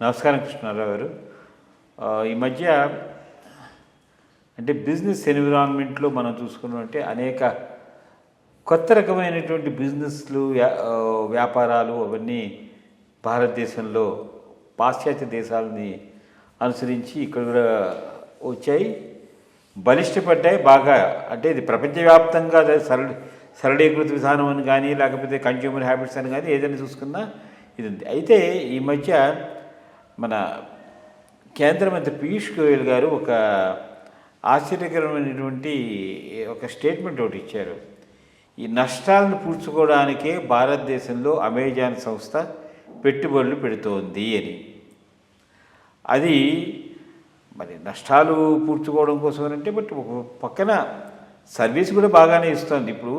నమస్కారం కృష్ణారావు గారు. ఈ మధ్య అంటే బిజినెస్ ఎన్విరాన్మెంట్లో మనం చూసుకున్నట్టే అనేక కొత్త రకమైనటువంటి బిజినెస్లు వ్యాపారాలు అవన్నీ భారతదేశంలో పాశ్చాత్య దేశాలని అనుసరించి ఇక్కడ కూడా వచ్చాయి, బలిష్టపడ్డాయి బాగా. అంటే ఇది ప్రపంచవ్యాప్తంగా సరళీకృత విధానం అని కానీ లేకపోతే కన్జ్యూమర్ హ్యాబిట్స్ అని కానీ ఏదైనా చూసుకున్నా ఇది ఉంది. అయితే ఈ మధ్య మన కేంద్ర మంత్రి పీయూష్ గోయల్ గారు ఒక ఆశ్చర్యకరమైనటువంటి ఒక స్టేట్మెంట్ ఒకటి ఇచ్చారు. ఈ నష్టాలను పూడ్చుకోవడానికే భారతదేశంలో అమెజాన్ సంస్థ పెట్టుబడులు పెడుతోంది అని. అది మరి నష్టాలు పూడ్చుకోవడం కోసం అంటే బట్ ఒక పక్కన సర్వీస్ కూడా బాగానే ఇస్తుంది. ఇప్పుడు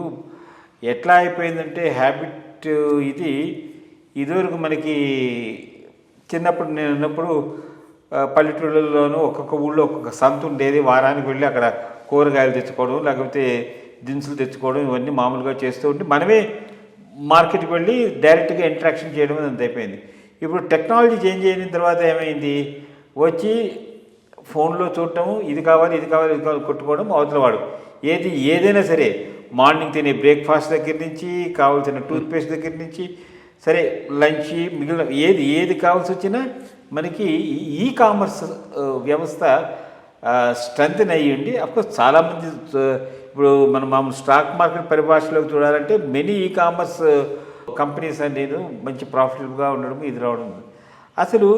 ఎట్లా అయిపోయిందంటే హ్యాబిట్ ఇదివరకు మనకి చిన్నప్పుడు నేను ఉన్నప్పుడు పల్లెటూళ్ళలోనూ ఒక్కొక్క ఊళ్ళో ఒక్కొక్క సంత ఉండేది. వారానికి వెళ్ళి అక్కడ కూరగాయలు తెచ్చుకోవడం లేకపోతే దినుసులు తెచ్చుకోవడం ఇవన్నీ మామూలుగా చేస్తూ ఉంటే మనమే మార్కెట్కి వెళ్ళి డైరెక్ట్గా ఇంటరాక్షన్ చేయడం అంత అయిపోయింది. ఇప్పుడు టెక్నాలజీ చేంజ్ అయిన తర్వాత ఏమైంది, వచ్చి ఫోన్లో చూడటము, ఇది కావాలి ఇది కావాలి ఇది కావాలి కొట్టుకోవడం, అవతల వాడు ఏదైనా సరే మార్నింగ్ తినే బ్రేక్ఫాస్ట్ దగ్గర నుంచి కావాల్సిన టూత్పేస్ట్ దగ్గర నుంచి సరే లంచ్ మిగిలిన ఏది కావాల్సి వచ్చినా మనకి ఈ కామర్స్ వ్యవస్థ స్ట్రెంగ్త్ అయ్యింది. అఫ్కోర్స్ చాలామంది ఇప్పుడు మనం మామూలు స్టాక్ మార్కెట్ పరిభాషలోకి చూడాలంటే మెనీ ఈ కామర్స్ కంపెనీస్ అనేది మంచి ప్రాఫిటబుల్గా ఉండడం ఇది రావడం. అసలు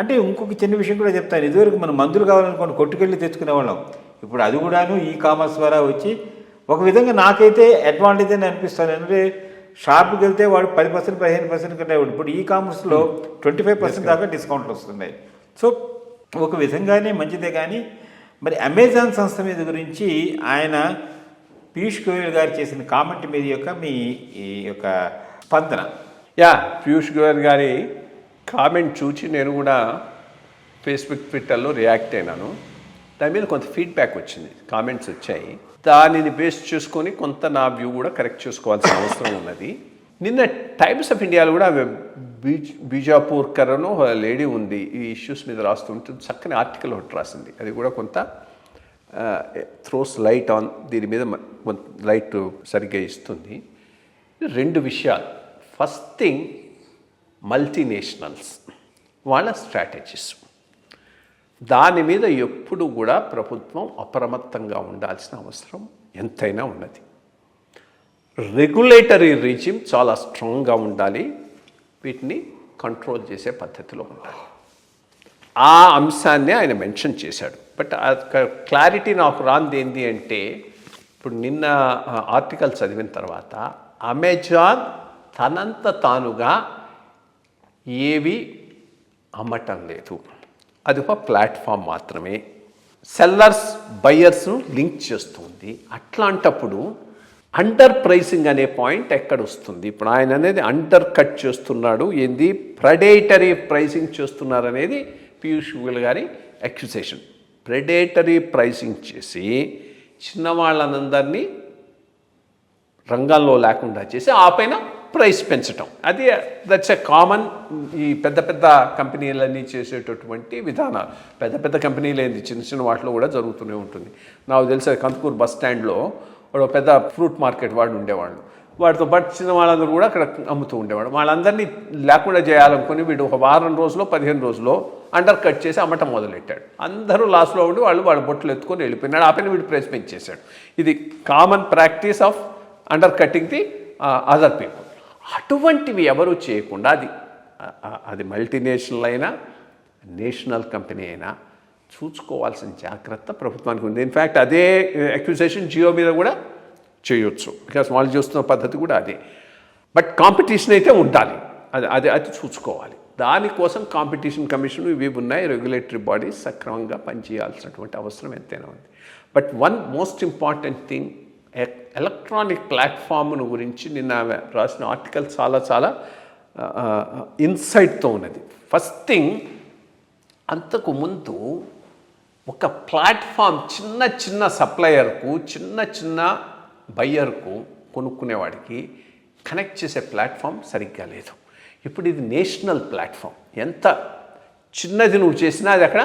అంటే ఇంకొక చిన్న విషయం కూడా చెప్తాను. ఇదివరకు మనం మందులు కావాలనుకోండి కొట్టుకెళ్ళి తెచ్చుకునేవాళ్ళం. ఇప్పుడు అది కూడాను ఈ కామర్స్ ద్వారా వచ్చి ఒక విధంగా నాకైతే అడ్వాంటేజ్ అని అనిపిస్తాను. అంటే షాప్కి వెళ్తే వాడు 10% 15% కంటే ఇప్పుడు ఈ కామర్స్లో 25% దాకా డిస్కౌంట్లు వస్తున్నాయి. సో ఒక విధంగానే మంచిదే. కానీ మరి అమెజాన్ సంస్థ మీద గురించి ఆయన పీయూష్ గోయల్ గారు చేసిన కామెంట్ మీద మీ యొక్క స్పందన. పీయూష్ గోయల్ గారి కామెంట్ చూసి నేను కూడా ఫేస్బుక్ ట్విట్టర్లో రియాక్ట్ అయినాను. దాని మీద కొంత ఫీడ్బ్యాక్ వచ్చింది, కామెంట్స్ వచ్చాయి. దానిని బేస్ చేసుకొని కొంత నా వ్యూ కూడా కరెక్ట్ చేసుకోవాల్సిన అవసరం ఉన్నది. నిన్న టైమ్స్ ఆఫ్ ఇండియాలో కూడా బీజాపూర్కర్ అని ఒక లేడీ ఉంది, ఈ ఇష్యూస్ మీద రాస్తుంటే చక్కని ఆర్టికల్ ఒకటి రాసింది. అది కూడా కొంత థ్రోస్ లైట్ ఆన్ దీని మీద కొంత లైట్ సరిగ్గా ఇస్తుంది. రెండు విషయాలు. ఫస్ట్ థింగ్, మల్టీనేషనల్స్ వాళ్ళ స్ట్రాటజీస్, దాని మీద ఎప్పుడు కూడా ప్రభుత్వం అప్రమత్తంగా ఉండాల్సిన అవసరం ఎంతైనా ఉన్నది. రెగ్యులేటరీ రిజిమ్ చాలా స్ట్రాంగ్గా ఉండాలి, వీటిని కంట్రోల్ చేసే పద్ధతిలో ఉండాలి. ఆ అంశాన్ని ఆయన మెన్షన్ చేశాడు. బట్ క్లారిటీ నాకు రాంది ఏంటి అంటే, ఇప్పుడు నిన్న ఆర్టికల్ చదివిన తర్వాత అమెజాన్ తనంత తానుగా ఏవి అమ్మటం లేదు, అది ఒక ప్లాట్ఫామ్ మాత్రమే. సెల్లర్స్ బయ్యర్స్ను లింక్ చేస్తుంది. అట్లాంటప్పుడు అండర్ ప్రైసింగ్ అనే పాయింట్ ఎక్కడ వస్తుంది? ఇప్పుడు ఆయన అనేది అండర్ కట్ చేస్తున్నాడు, ఏంది ప్రెడేటరీ ప్రైసింగ్ చేస్తున్నారు అనేది పీయూష్ గోయల్ గారి అక్యుజేషన్. ప్రెడేటరీ ప్రైసింగ్ చేసి చిన్నవాళ్ళనందరినీ రంగంలో లేకుండా చేసి ఆ పైన ప్రైస్ పెంచటం, అది దట్స్ ఎ కామన్ ఈ పెద్ద పెద్ద కంపెనీలన్నీ చేసేటటువంటి విధానాలు. పెద్ద పెద్ద కంపెనీలు ఏంది, చిన్న చిన్న వాటిలో కూడా జరుగుతూనే ఉంటుంది. నాకు తెలిసే కందుకూరు బస్ స్టాండ్లో వాడు పెద్ద ఫ్రూట్ మార్కెట్ వాడు ఉండేవాళ్ళు, వాటితో పాటు చిన్న వాళ్ళందరూ కూడా అక్కడ అమ్ముతూ ఉండేవాడు. వాళ్ళందరినీ లేకుండా చేయాలనుకుని వీడు ఒక వారం రోజులో 15 రోజుల్లో అండర్ కట్ చేసి అమ్మటం మొదలెట్టాడు. అందరూ లాస్లో ఉండి వాళ్ళ బొట్టలు ఎత్తుకొని వెళ్ళిపోయినాడు. ఆ పైన వీడు ప్రైస్ పెంచేశాడు. ఇది common practice of under cutting the other people. అటువంటివి ఎవరు చేయకుండా అది మల్టీనేషనల్ అయినా నేషనల్ కంపెనీ అయినా చూసుకోవాల్సిన జాగ్రత్త ప్రభుత్వానికి ఉంది. ఇన్ఫ్యాక్ట్ అదే అక్యూజేషన్ జియో మీద కూడా చేయొచ్చు, బికాస్ వాళ్ళు చూస్తున్న పద్ధతి కూడా అదే. బట్ కాంపిటీషన్ అయితే ఉండాలి, అది చూసుకోవాలి. దానికోసం కాంపిటీషన్ కమిషన్ ఇవి ఉన్నాయి, రెగ్యులేటరీ బాడీస్ సక్రమంగా పనిచేయాల్సినటువంటి అవసరం ఎంతైనా ఉంది. But one most important thing, electronic ప్లాట్ఫామ్ను గురించి నిన్న రాసిన ఆర్టికల్ చాలా చాలా ఇన్సైట్తో ఉన్నది. ఫస్ట్ థింగ్, అంతకు ముందు ఒక ప్లాట్ఫామ్ చిన్న చిన్న సప్లయర్కు చిన్న చిన్న బయ్యర్కు కొనుక్కునేవాడికి కనెక్ట్ చేసే ప్లాట్ఫామ్ సరిగ్గా లేదు. ఇప్పుడు ఇది నేషనల్ ప్లాట్ఫామ్. ఎంత చిన్నది నువ్వు చేసినా అది అక్కడ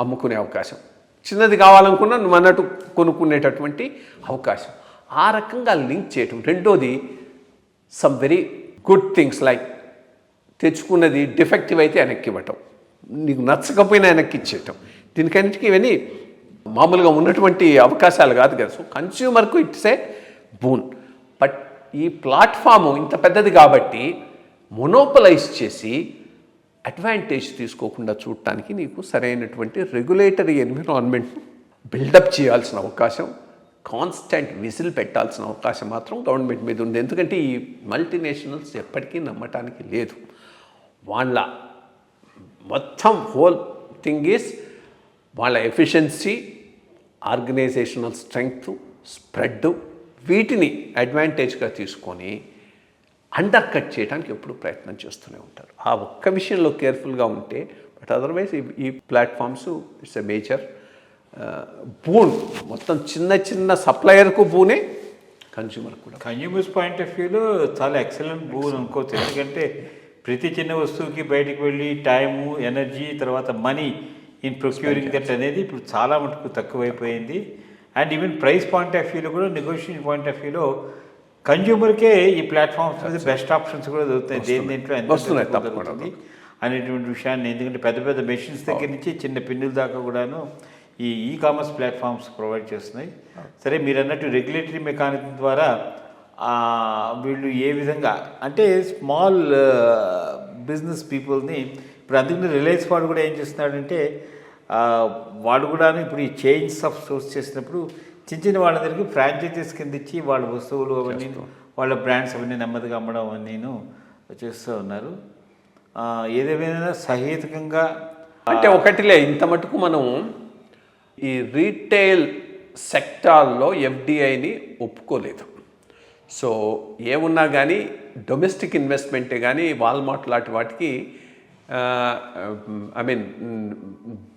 అమ్ముకునే అవకాశం, చిన్నది కావాలనుకున్నా నువ్వు అన్నట్టు కొనుక్కునేటటువంటి అవకాశం. ఆ రకంగా లింక్ చేయటం. రెండోది some very good things like తెచ్చుకున్నది డిఫెక్టివ్ అయితే వెనక్కి ఇవ్వటం, నీకు నచ్చకపోయినా వెనక్కి ఇచ్చేయటం. దీనికన్నిటికీ ఇవన్నీ మామూలుగా ఉన్నటువంటి అవకాశాలు కాదు కదా. సో కన్స్యూమర్కు ఇట్స్ ఏ బూన్. బట్ ఈ ప్లాట్ఫాము ఇంత పెద్దది కాబట్టి మొనోపలైజ్ చేసి అడ్వాంటేజ్ తీసుకోకుండా చూడటానికి నీకు సరైనటువంటి రెగ్యులేటరీ ఎన్విరాన్మెంట్ బిల్డప్ చేయాల్సిన అవకాశం, కాన్స్టెంట్ విజిల్ పెట్టాల్సిన అవకాశం మాత్రం గవర్నమెంట్ మీద ఉంది. ఎందుకంటే ఈ మల్టీనేషనల్స్ ఎప్పటికీ నమ్మటానికి లేదు. వాళ్ళ మొత్తం హోల్ థింగ్ ఈజ్ వాళ్ళ ఎఫిషియన్సీ, ఆర్గనైజేషనల్ స్ట్రెంగ్త్, స్ప్రెడ్, వీటిని అడ్వాంటేజ్గా తీసుకొని అండర్ కట్ చేయడానికి ఎప్పుడు ప్రయత్నం చేస్తూనే ఉంటారు. ఆ ఒక్క విషయంలో కేర్ఫుల్గా ఉంటే, బట్ అదర్వైజ్ ఈ platforms it's a major boon. మొత్తం చిన్న చిన్న సప్లయర్కు బూనే, కన్స్యూమర్ కూడా. కన్స్యూమర్స్ పాయింట్ ఆఫ్ వ్యూలో చాలా ఎక్సలెంట్ బూన్ అనుకోవచ్చు. ఎందుకంటే ప్రతి చిన్న వస్తువుకి బయటికి వెళ్ళి టైము, ఎనర్జీ, తర్వాత మనీ ఇన్ ప్రొక్యూరింగ్ దట్ అనేది ఇప్పుడు చాలా మటుకు తక్కువైపోయింది. And even price point of వ్యూలో కూడా, నెగోషియేషన్ పాయింట్ ఆఫ్ వ్యూలో కన్జ్యూమర్కే ఈ ప్లాట్ఫామ్స్ మీద బెస్ట్ ఆప్షన్స్ కూడా దొరుకుతాయి. దేంట్లో ఎంత దొరుకుతుంది అనేటువంటి విషయాన్ని, ఎందుకంటే పెద్ద పెద్ద మెషిన్స్ దగ్గర నుంచి చిన్న పిన్నుల దాకా కూడాను ఈ కామర్స్ ప్లాట్ఫామ్స్ ప్రొవైడ్ చేస్తున్నాయి. సరే, మీరు అన్నట్టు రెగ్యులేటరీ మెకానిజం ద్వారా వీళ్ళు ఏ విధంగా అంటే స్మాల్ బిజినెస్ పీపుల్ని ఇప్పుడు అందుకని రిలయన్స్ వాడు కూడా ఏం చేస్తున్నాడంటే వాడు కూడా ఇప్పుడు ఈ చేంజ్ ఆఫ్ సోర్స్ చేసినప్పుడు చిన్న చిన్న వాళ్ళందరికీ ఫ్రాంచైజీస్ కింద ఇచ్చి వాళ్ళ వస్తువులు అవన్నీ, వాళ్ళ బ్రాండ్స్ అవన్నీ నెమ్మదిగా అమ్మడం అవన్నీ చేస్తూ ఉన్నారు. ఏదేమైనా సహేతుకంగా అంటే ఒకటిలే, ఇంత మటుకు మనం ఈ రీటైల్ సెక్టార్లో ఎఫ్డిఐని ఒప్పుకోలేదు. సో ఏమున్నా కానీ డొమెస్టిక్ ఇన్వెస్ట్మెంటే కానీ వాల్మార్ట్ లాంటి వాటికి I mean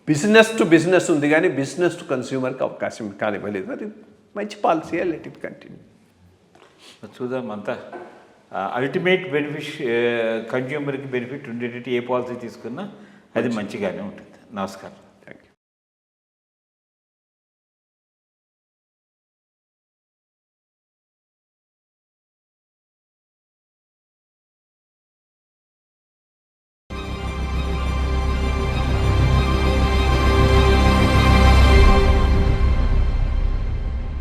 business to business ఉంది కానీ బిజినెస్ టు కన్స్యూమర్కి అవకాశం కానివ్వలేదు. అది మంచి పాలసీ, లెట్ ఇట్ కంటిన్యూ. చూద్దాం అంతా అల్టిమేట్ బెనిఫిట్ కన్స్యూమర్కి బెనిఫిట్ ఉండేటట్టు ఏ పాలసీ తీసుకున్నా అది మంచిగానే ఉంటుంది. నమస్కారం.